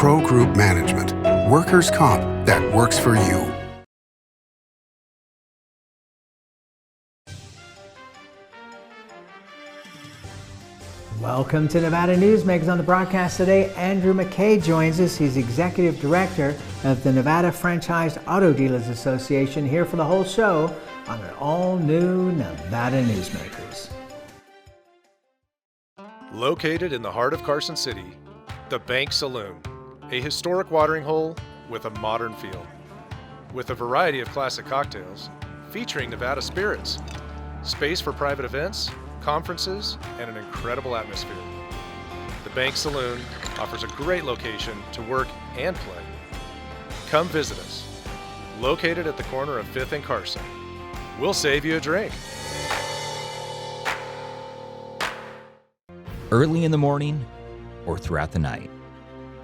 Pro Group Management, workers' comp that works for you. Welcome to Nevada Newsmakers. On the broadcast today, Andrew MacKay joins us. He's Executive Director of the Nevada Franchised Auto Dealers Association, here for the whole show on an all-new Nevada Newsmakers. Located in the heart of Carson City, the Bank Saloon, a historic watering hole with a modern feel. With a variety of classic cocktails, featuring Nevada spirits, space for private events, conferences, and an incredible atmosphere. The Bank Saloon offers a great location to work and play. Come visit us. Located at the corner of 5th and Carson. We'll save you a drink. Early in the morning or throughout the night,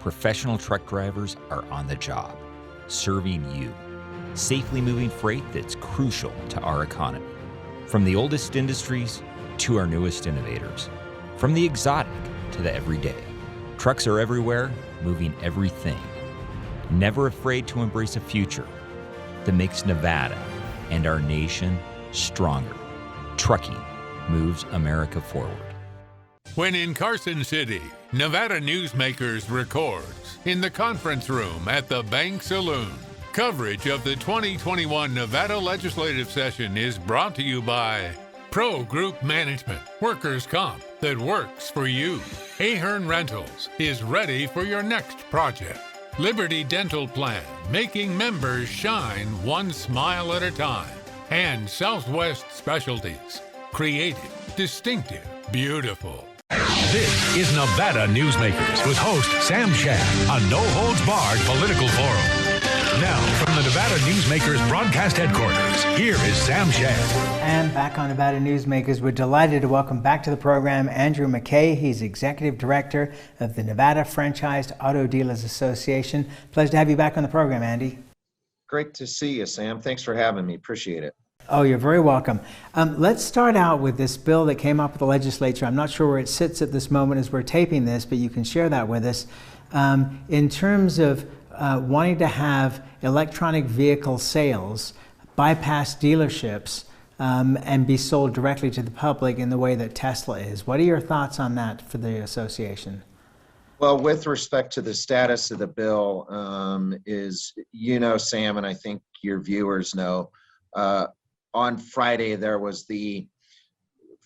professional truck drivers are on the job, serving you, safely moving freight that's crucial to our economy. From the oldest industries to our newest innovators, from the exotic to the everyday. Trucks are everywhere, moving everything. Never afraid to embrace a future that makes Nevada and our nation stronger. Trucking moves America forward. When in Carson City, Nevada Newsmakers records in the conference room at the Bank Saloon. Coverage of the 2021 Nevada legislative session is brought to you by Pro Group Management, workers' comp that works for you. Ahern Rentals is ready for your next project. Liberty Dental Plan, making members shine one smile at a time. And Southwest Specialties, creative, distinctive, beautiful. This is Nevada Newsmakers with host Sam Shad, a no-holds-barred political forum. Now, from the Nevada Newsmakers broadcast headquarters, here is Sam Shad. And back on Nevada Newsmakers, we're delighted to welcome back to the program Andrew MacKay. He's Executive Director of the Nevada Franchised Auto Dealers Association. Pleasure to have you back on the program, Andy. Great to see you, Sam. Thanks for having me. Appreciate it. Oh, you're very welcome. Let's start out with this bill that came up with the legislature. I'm not sure where it sits at this moment as we're taping this, but you can share that with us. In terms of wanting to have electronic vehicle sales bypass dealerships and be sold directly to the public in the way that Tesla is. What are your thoughts on that for the association? Well, with respect to the status of the bill, Sam, and I think your viewers know, on Friday there was the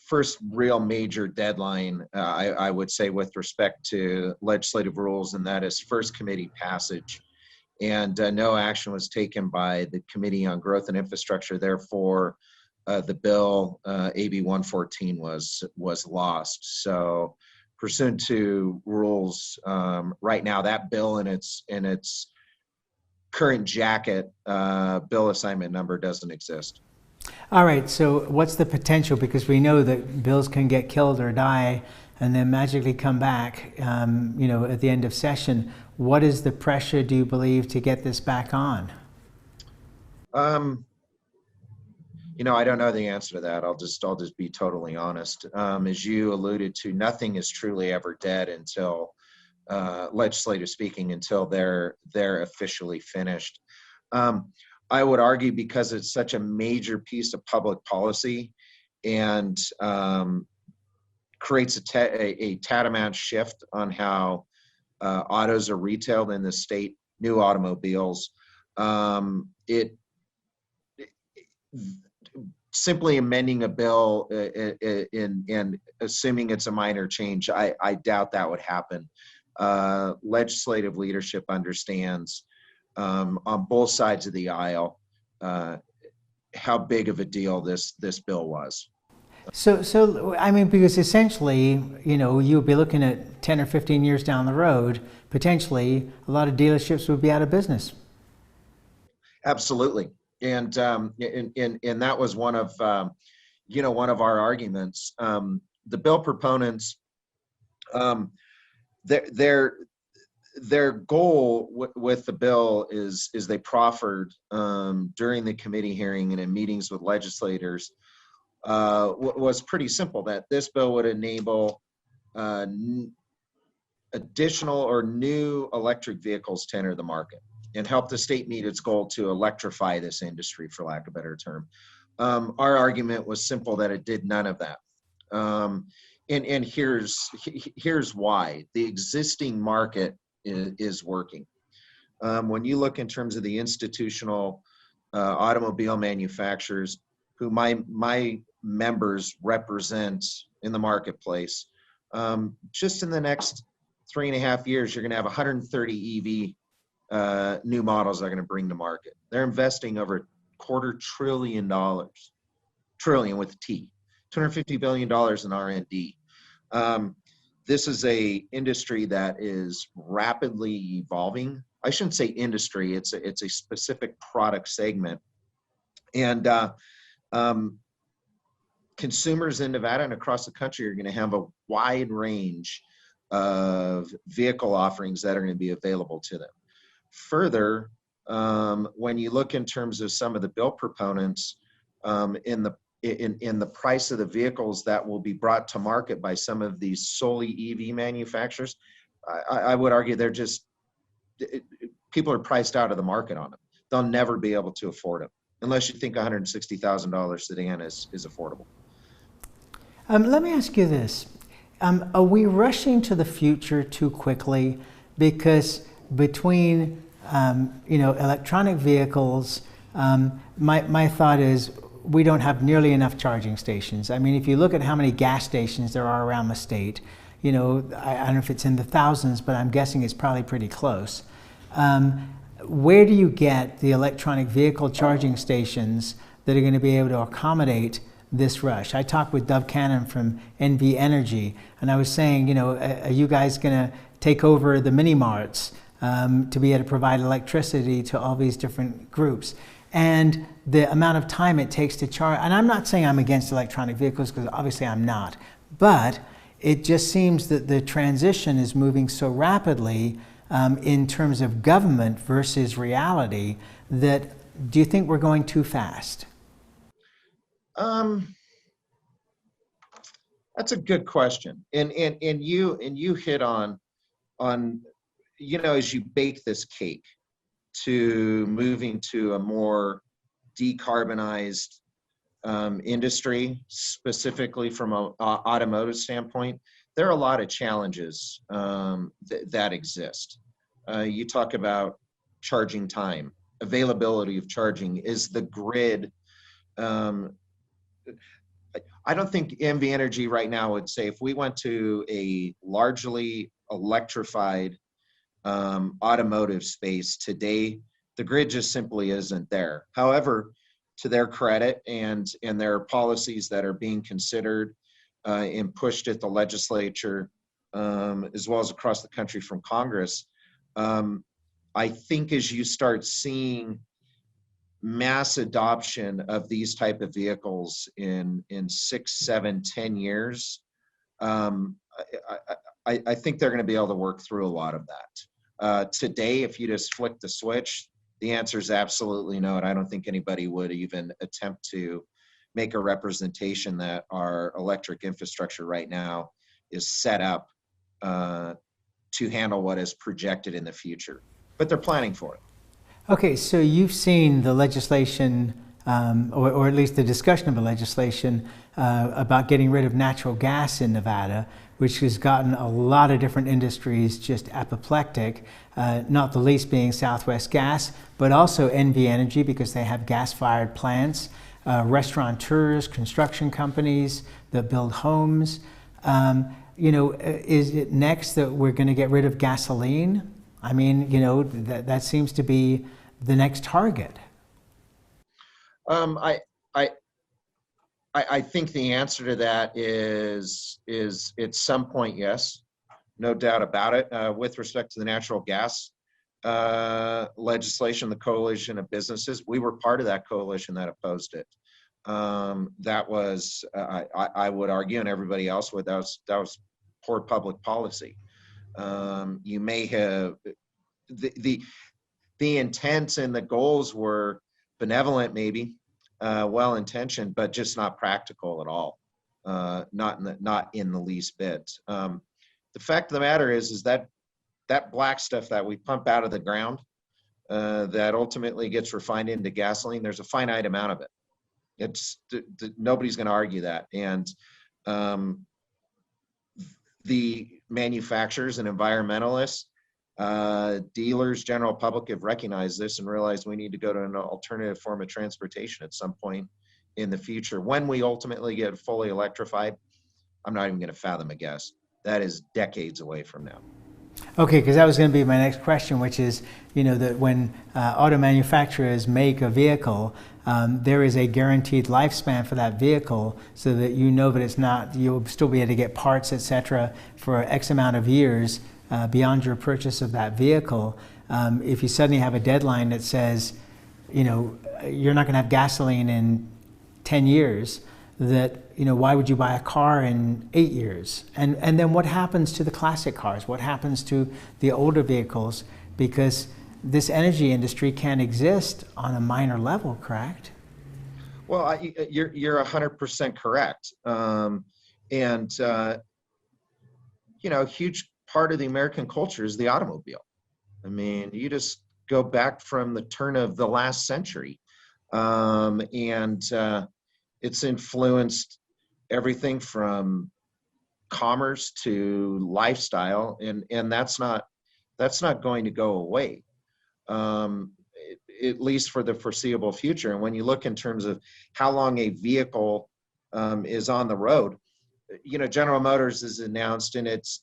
first real major deadline, I would say, with respect to legislative rules, and that is first committee passage. And no action was taken by the Committee on Growth and Infrastructure. Therefore, the bill, Apr14, was lost. So, pursuant to rules, right now that bill in its current jacket, bill assignment number doesn't exist. All right, so what's the potential? Because we know that bills can get killed or die and then magically come back, at the end of session. What is the pressure, do you believe, to get this back on? I don't know the answer to that. I'll just be totally honest. As you alluded to, nothing is truly ever dead until, legislative speaking, until they're officially finished. I would argue because it's such a major piece of public policy and creates a tantamount shift on how autos are retailed in the state, new automobiles. Simply amending a bill and assuming it's a minor change, I doubt that would happen. Legislative leadership understands on both sides of the aisle how big of a deal this bill was. So I mean, because essentially, you'll be looking at 10 or 15 years down the road, potentially a lot of dealerships would be out of business. Absolutely. And that was one of our arguments. The bill proponents, their goal with the bill is they proffered during the committee hearing and in meetings with legislators was pretty simple, that this bill would enable additional or new electric vehicles to enter the market and help the state meet its goal to electrify this industry, for lack of a better term. Our argument was simple, that it did none of that. And here's why. The existing market is working. When you look in terms of the institutional automobile manufacturers who my members represent in the marketplace, just in the next 3.5 years, you're going to have 130 EV new models they're going to bring to market. They're investing over $250 billion, trillion with a T, $250 billion in R&D. This is a industry that is rapidly evolving. I shouldn't say industry, it's a specific product segment. And consumers in Nevada and across the country are going to have a wide range of vehicle offerings that are going to be available to them. Further, when you look in terms of some of the bill proponents, in the price of the vehicles that will be brought to market by some of these solely EV manufacturers, I would argue they're just, people are priced out of the market on them. They'll never be able to afford them unless you think $160,000 sedan is affordable. Let me ask you this. Are we rushing to the future too quickly? Because between electronic vehicles, my thought is we don't have nearly enough charging stations. I mean, if you look at how many gas stations there are around the state, I don't know if it's in the thousands, but I'm guessing it's probably pretty close. Where do you get the electronic vehicle charging stations that are going to be able to accommodate this rush? I talked with Dov Cannon from NV Energy, and I was saying, are you guys going to take over the mini marts to be able to provide electricity to all these different groups? And the amount of time it takes to charge, and I'm not saying I'm against electronic vehicles, because obviously I'm not, but it just seems that the transition is moving so rapidly in terms of government versus reality, that do you think we're going too fast? That's a good question. And you hit on, as you bake this cake to moving to a more decarbonized industry, specifically from an automotive standpoint, there are a lot of challenges that exist. You talk about charging time, availability of charging. Is the grid, I don't think MV Energy right now would say if we went to a largely electrified automotive space today, the grid just simply isn't there. However, to their credit and their policies that are being considered and pushed at the legislature, as well as across the country from Congress, I think as you start seeing mass adoption of these type of vehicles in 6, 7, 10 years, I think they're going to be able to work through a lot of that. Today, if you just flick the switch, the answer is absolutely no. And I don't think anybody would even attempt to make a representation that our electric infrastructure right now is set up to handle what is projected in the future. But they're planning for it. Okay, so you've seen the legislation, or at least the discussion of the legislation about getting rid of natural gas in Nevada, which has gotten a lot of different industries just apoplectic, not the least being Southwest Gas, but also NV Energy, because they have gas-fired plants, restaurateurs, construction companies that build homes. Is it next that we're going to get rid of gasoline? I mean, that seems to be the next target. I think the answer to that is at some point, yes, no doubt about it. With respect to the natural gas legislation, the coalition of businesses, we were part of that coalition that opposed it. That was, I would argue, and everybody else would, that was poor public policy. You may have, the intents and the goals were benevolent, maybe, well-intentioned, but just not practical at all. Not in the least bit. the fact of the matter is that black stuff that we pump out of the ground, that ultimately gets refined into gasoline, there's a finite amount of it. It's nobody's going to argue that. And the manufacturers and environmentalists, dealers, general public have recognized this and realized we need to go to an alternative form of transportation at some point in the future. When we ultimately get fully electrified, I'm not even going to fathom a guess. That is decades away from now. Okay, because that was going to be my next question, which is, that when auto manufacturers make a vehicle, there is a guaranteed lifespan for that vehicle, so that that it's not, you'll still be able to get parts, etc., for X amount of years beyond your purchase of that vehicle. If you suddenly have a deadline that says, you're not going to have gasoline in 10 years, that why would you buy a car in 8 years? And then what happens to the classic cars? What happens to the older vehicles? Because this energy industry can't exist on a minor level, correct? Well, you're 100% correct. A huge part of the American culture is the automobile. I mean, you just go back from the turn of the last century, it's influenced everything from commerce to lifestyle, and that's not going to go away, at least for the foreseeable future. And when you look in terms of how long a vehicle is on the road, General Motors has announced, and it's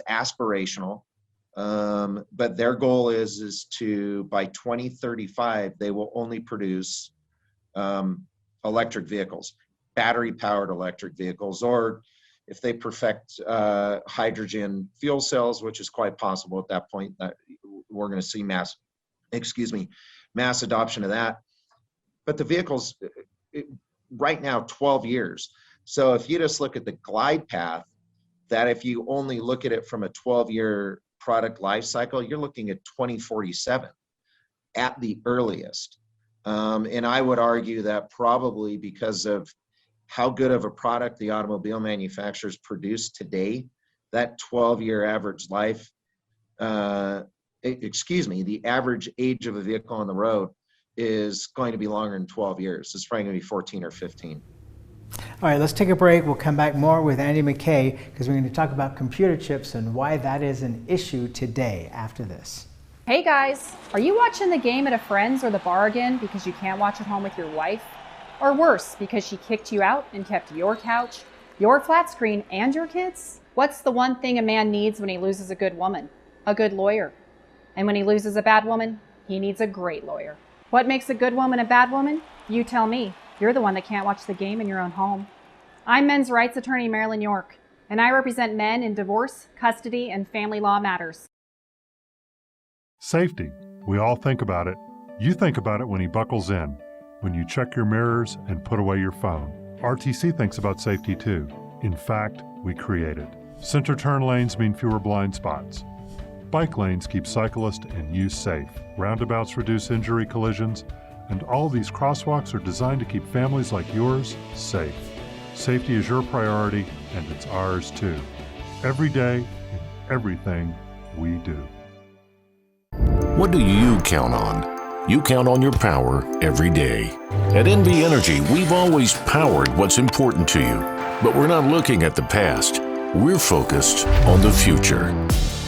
aspirational, but their goal is to, by 2035, they will only produce electric vehicles, battery-powered electric vehicles, or if they perfect hydrogen fuel cells, which is quite possible at that point, that we're going to see mass adoption of that. But the vehicles, right now, 12 years. So if you just look at the glide path, that if you only look at it from a 12-year product life cycle, you're looking at 2047 at the earliest. And I would argue that probably because of how good of a product the automobile manufacturers produce today, that 12-year average life, the average age of a vehicle on the road is going to be longer than 12 years. It's probably going to be 14 or 15. All right, let's take a break. We'll come back more with Andy MacKay, because we're going to talk about computer chips and why that is an issue today after this. Hey guys, are you watching the game at a friend's or the bar again because you can't watch at home with your wife? Or worse, because she kicked you out and kept your couch, your flat screen, and your kids? What's the one thing a man needs when he loses a good woman? A good lawyer. And when he loses a bad woman, he needs a great lawyer. What makes a good woman a bad woman? You tell me. You're the one that can't watch the game in your own home. I'm men's rights attorney Marilyn York, and I represent men in divorce, custody, and family law matters. Safety. We all think about it. You think about it when he buckles in, when you check your mirrors and put away your phone. RTC thinks about safety too. In fact, we create it. Center turn lanes mean fewer blind spots. Bike lanes keep cyclists and you safe. Roundabouts reduce injury collisions, and all these crosswalks are designed to keep families like yours safe. Safety is your priority, and it's ours too. Every day, in everything we do. What do you count on? You count on your power every day. At NV Energy, we've always powered what's important to you, but we're not looking at the past. We're focused on the future.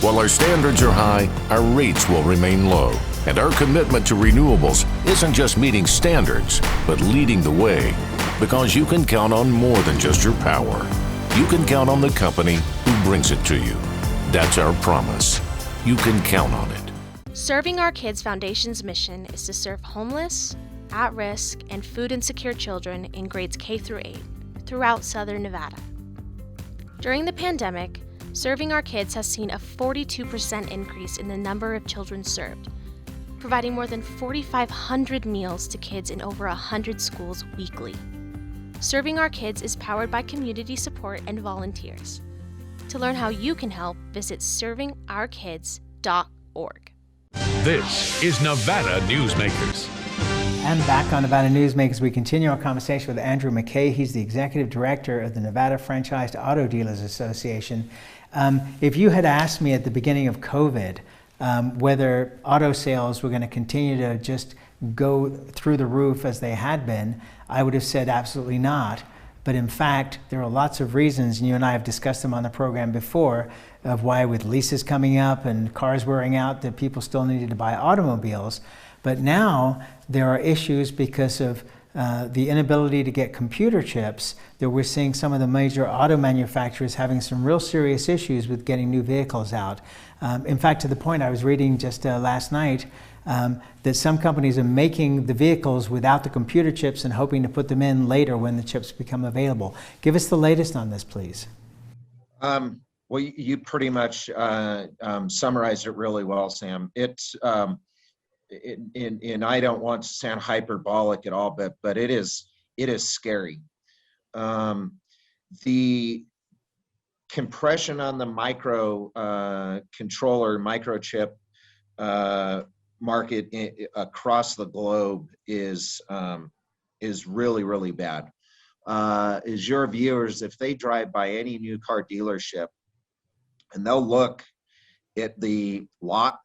While our standards are high, our rates will remain low, and our commitment to renewables isn't just meeting standards, but leading the way, because you can count on more than just your power. You can count on the company who brings it to you. That's our promise. You can count on it. Serving Our Kids Foundation's mission is to serve homeless, at-risk, and food insecure children in grades K through 8 throughout Southern Nevada. During the pandemic, Serving Our Kids has seen a 42% increase in the number of children served, providing more than 4,500 meals to kids in over 100 schools weekly. Serving Our Kids is powered by community support and volunteers. To learn how you can help, visit servingourkids.org. This is Nevada Newsmakers. And back on Nevada Newsmakers, we continue our conversation with Andrew MacKay. He's the Executive Director of the Nevada Franchised Auto Dealers Association. If you had asked me at the beginning of COVID whether auto sales were going to continue to just go through the roof as they had been, I would have said absolutely not. But in fact, there are lots of reasons, and you and I have discussed them on the program before, of why with leases coming up and cars wearing out that people still needed to buy automobiles. But now there are issues because of the inability to get computer chips that we're seeing some of the major auto manufacturers having some real serious issues with getting new vehicles out. In fact, to the point I was reading just last night that some companies are making the vehicles without the computer chips and hoping to put them in later when the chips become available. Give us the latest on this, please. Well, you pretty much summarized it really well, Sam. It's and I don't want to sound hyperbolic at all, but it is scary. The compression on the microchip market across the globe is really, really bad. As your viewers, if they drive by any new car dealership and they'll look at the lot,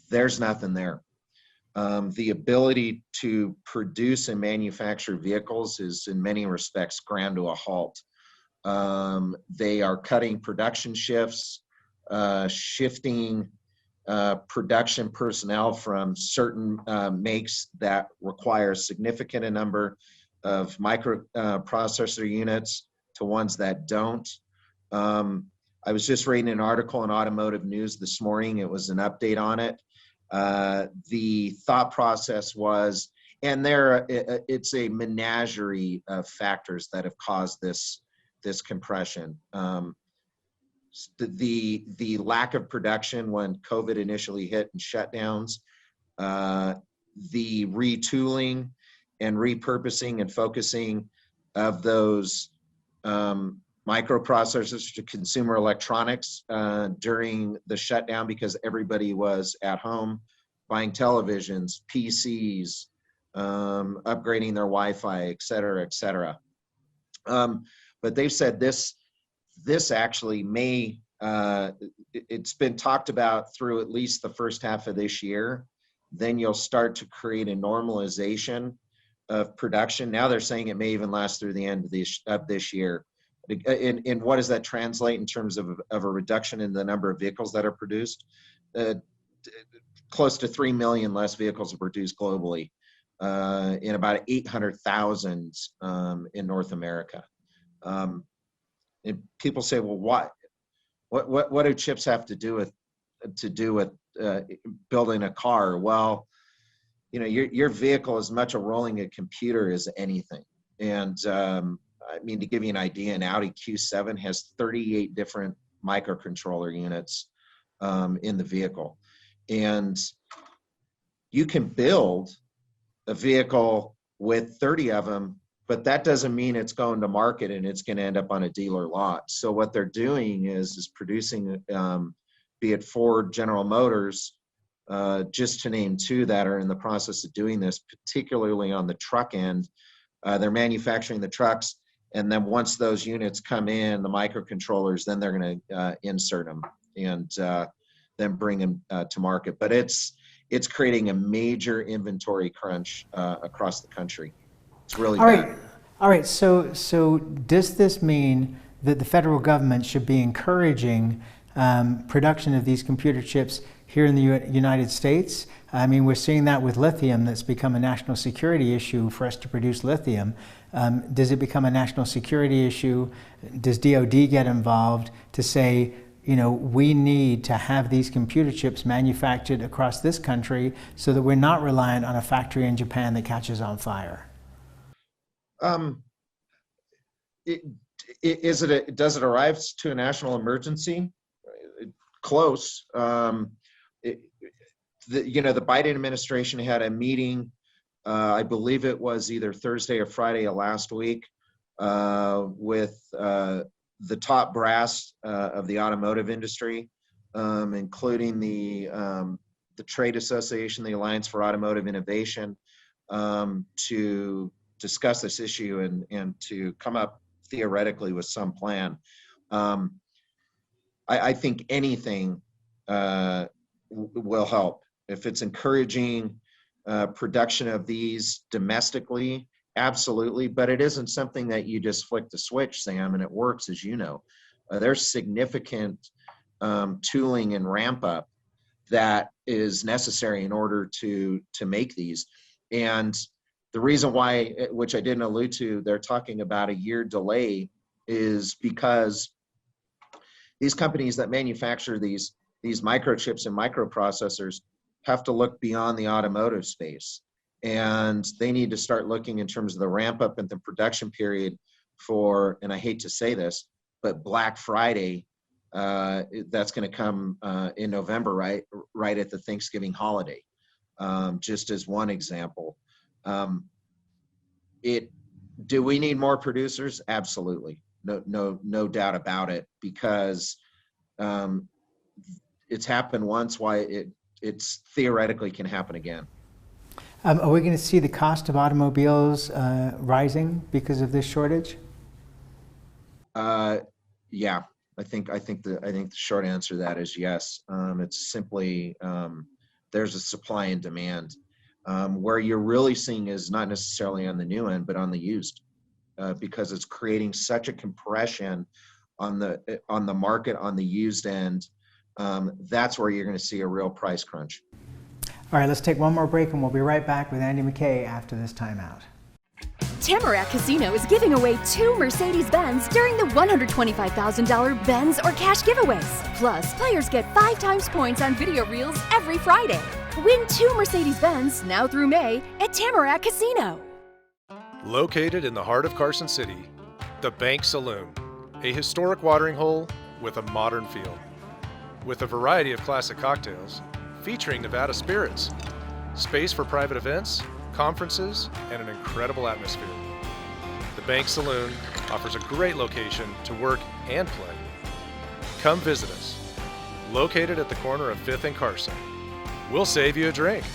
there's nothing there. The ability to produce and manufacture vehicles is in many respects ground to a halt. They are cutting production shifts, shifting production personnel from certain makes that require a significant number of microprocessor units to ones that don't. I was just reading an article in Automotive News this morning. It was an update on it. The thought process was, and it's a menagerie of factors that have caused this compression. The lack of production when COVID initially hit and shutdowns, the retooling and repurposing and focusing of those microprocessors to consumer electronics during the shutdown because everybody was at home buying televisions, PCs, upgrading their Wi-Fi, et cetera, et cetera. But they've said this actually may, it's been talked about through at least the first half of this year. Then you'll start to create a normalization of production. Now they're saying it may even last through the end of this year. And what does that translate in terms of a reduction in the number of vehicles that are produced? Close to 3 million less vehicles are produced globally, in about 800,000 in North America. And people say, well, what do chips have to do with building a car? Well, you know, your vehicle is much a rolling a computer as anything. And I mean, to give you an idea, an Audi Q7 has 38 different microcontroller units in the vehicle. And you can build a vehicle with 30 of them, but that doesn't mean it's going to market and it's going to end up on a dealer lot. So what they're doing is producing, be it Ford, General Motors, just to name two that are in the process of doing this, particularly on the truck end. They're manufacturing the trucks, and then once those units come in, the microcontrollers, then they're going to insert them and then bring them to market. But it's creating a major inventory crunch across the country. It's really bad. All right. So does this mean that the federal government should be encouraging production of these computer chips here in the United States? I mean, we're seeing that with lithium. That's become a national security issue for us to produce lithium. Does it become a national security issue? Does DOD get involved to say, you know, we need to have these computer chips manufactured across this country so that we're not reliant on a factory in Japan that catches on fire? Does it arrive to a national emergency? Close. The Biden administration had a meeting, I believe it was either Thursday or Friday of last week, with the top brass of the automotive industry, including the the Trade Association, the Alliance for Automotive Innovation, to discuss this issue and to come up theoretically with some plan. I think anything will help. If it's encouraging production of these domestically, absolutely, but it isn't something that you just flick the switch, Sam, and it works, as you know. There's significant tooling and ramp up that is necessary in order to make these. And the reason why, which I didn't allude to, they're talking about a year delay, is because these companies that manufacture these microchips and microprocessors have to look beyond the automotive space. And they need to start looking in terms of the ramp up and the production period for, and I hate to say this, but Black Friday, that's going to come in November, right at the Thanksgiving holiday, just as one example. Do we need more producers? Absolutely. No doubt about it, because it's happened once. Why it's theoretically can happen again. Are we going to see the cost of automobiles rising because of this shortage? Yeah, I think the short answer to that is yes. It's simply there's a supply and demand. Where you're really seeing is not necessarily on the new end, but on the used, because it's creating such a compression on the market on the used end. That's where you're going to see a real price crunch. All right, let's take one more break, and we'll be right back with Andy MacKay after this timeout. Tamarack Casino is giving away 2 Mercedes-Benz during the $125,000 Benz or cash giveaways. Plus, players get 5 times points on video reels every Friday. Win 2 Mercedes-Benz now through May at Tamarack Casino. Located in the heart of Carson City, the Bank Saloon, a historic watering hole with a modern feel. With a variety of classic cocktails, featuring Nevada spirits, space for private events, conferences, and an incredible atmosphere. The Bank Saloon offers a great location to work and play. Come visit us. Located at the corner of 5th and Carson. We'll save you a drink.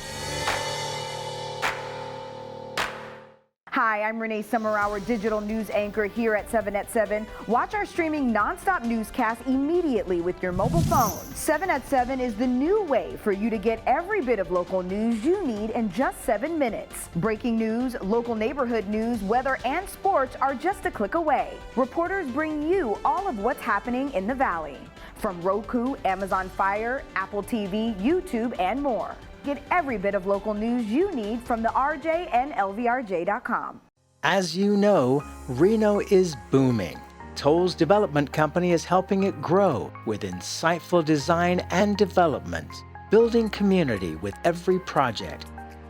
Hi, I'm Renee Summerhour, digital news anchor here at 7 at 7. Watch our streaming nonstop newscast immediately with your mobile phone. 7 at 7 is the new way for you to get every bit of local news you need in just 7 minutes. Breaking news, local neighborhood news, weather, and sports are just a click away. Reporters bring you all of what's happening in the Valley. From Roku, Amazon Fire, Apple TV, YouTube, and more. Get every bit of local news you need from the RJ and LVRJ.com. As you know, Reno is booming. Toll's development company is helping it grow with insightful design and development, building community with every project,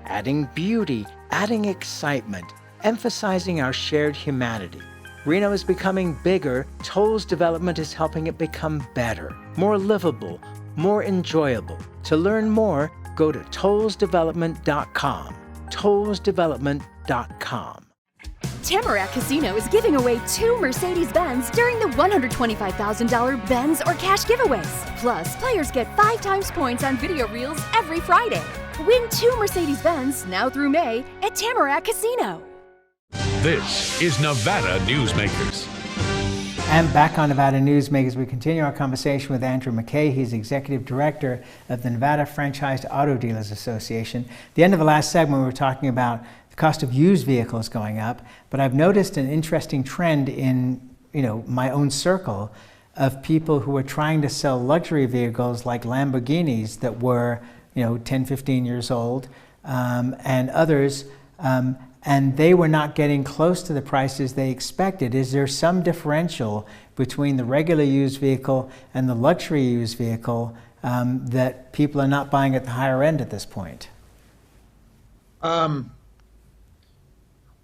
adding beauty, adding excitement, emphasizing our shared humanity. Reno is becoming bigger. Toll's development is helping it become better, more livable, more enjoyable. To learn more, go to tollsdevelopment.com. tollsdevelopment.com. Tamarack Casino is giving away 2 Mercedes-Benz during the $125,000 Benz or cash giveaways. Plus, players get 5 times points on video reels every Friday. Win 2 Mercedes-Benz now through May at Tamarack Casino. This is Nevada Newsmakers. And back on Nevada Newsmakers, we continue our conversation with Andrew MacKay. He's Executive Director of the Nevada Franchised Auto Dealers Association. At the end of the last segment, we were talking about the cost of used vehicles going up, but I've noticed an interesting trend in my own circle of people who are trying to sell luxury vehicles like Lamborghinis that were 10, 15 years old, and others, and they were not getting close to the prices they expected. Is there some differential between the regular used vehicle and the luxury used vehicle that people are not buying at the higher end at this point?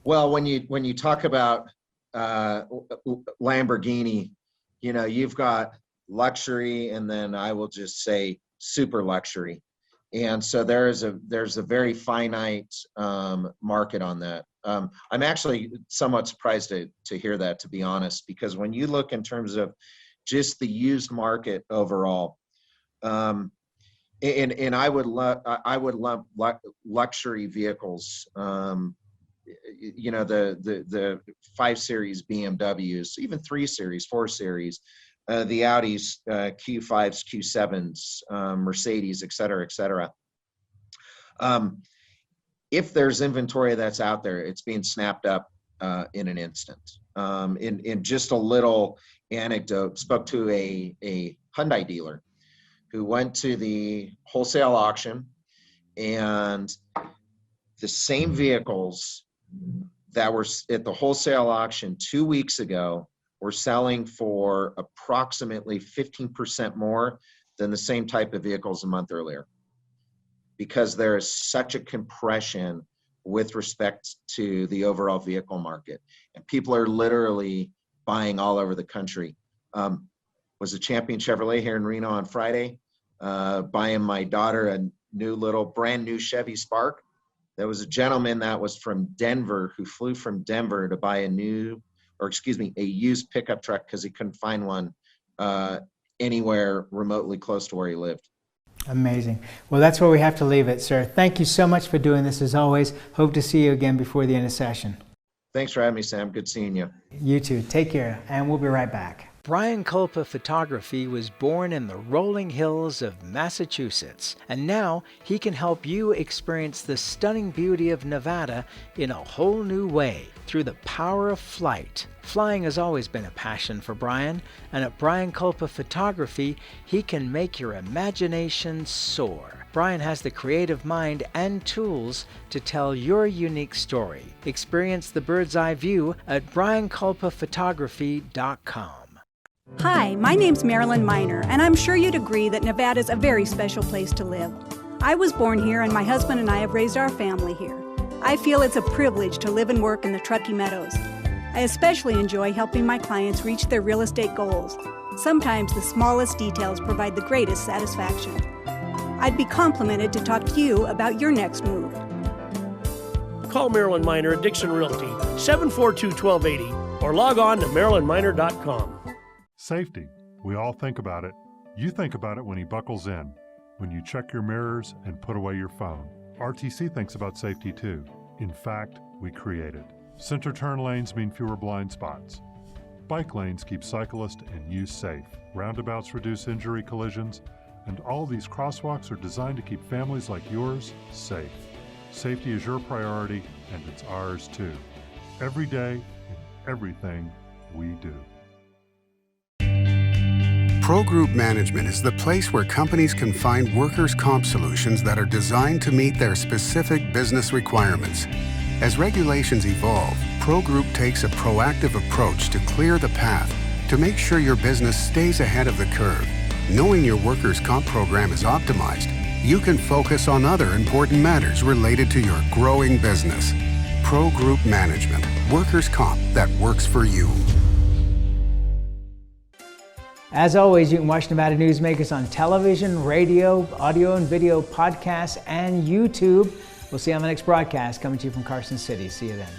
Well, when you talk about Lamborghini, you've got luxury, and then I will just say super luxury. And so there's a very finite market on that. I'm actually somewhat surprised to hear that, to be honest, because when you look in terms of just the used market overall, And I would lump luxury vehicles. You know, the 5 Series BMWs, even 3 Series, 4 Series, the Audis, Q5s, Q7s, Mercedes, et cetera, et cetera. If there's inventory that's out there, it's being snapped up in an instant. In just a little anecdote, spoke to a Hyundai dealer who went to the wholesale auction, and the same vehicles that were at the wholesale auction 2 weeks ago were selling for approximately 15% more than the same type of vehicles a month earlier, because there is such a compression with respect to the overall vehicle market. And people are literally buying all over the country. Was a Champion Chevrolet here in Reno on Friday, buying my daughter a brand new Chevy Spark. There was a gentleman that was from Denver who flew from Denver to buy a used pickup truck because he couldn't find one anywhere remotely close to where he lived. Amazing. Well, that's where we have to leave it, sir. Thank you so much for doing this as always. Hope to see you again before the end of session. Thanks for having me, Sam. Good seeing you. You too. Take care, and we'll be right back. Brian Culpa Photography was born in the rolling hills of Massachusetts, and now he can help you experience the stunning beauty of Nevada in a whole new way through the power of flight. Flying has always been a passion for Brian, and at Brian Culpa Photography, he can make your imagination soar. Brian has the creative mind and tools to tell your unique story. Experience the bird's eye view at brianculpaphotography.com. Hi, my name's Marilyn Miner, and I'm sure you'd agree that Nevada's a very special place to live. I was born here, and my husband and I have raised our family here. I feel it's a privilege to live and work in the Truckee Meadows. I especially enjoy helping my clients reach their real estate goals. Sometimes the smallest details provide the greatest satisfaction. I'd be complimented to talk to you about your next move. Call Marilyn Miner at Dixon Realty, 742-1280, or log on to marilynminer.com. Safety. We all think about it. You think about it when he buckles in, when you check your mirrors and put away your phone. RTC thinks about safety too. In fact, we create it. Center turn lanes mean fewer blind spots. Bike lanes keep cyclists and you safe. Roundabouts reduce injury collisions, and all these crosswalks are designed to keep families like yours safe. Safety is your priority, and it's ours too. Every day, in everything we do. Pro Group Management is the place where companies can find workers' comp solutions that are designed to meet their specific business requirements. As regulations evolve, Pro Group takes a proactive approach to clear the path to make sure your business stays ahead of the curve. Knowing your workers' comp program is optimized, you can focus on other important matters related to your growing business. Pro Group Management, workers' comp that works for you. As always, you can watch Nevada Newsmakers on television, radio, audio and video podcasts, and YouTube. We'll see you on the next broadcast coming to you from Carson City. See you then.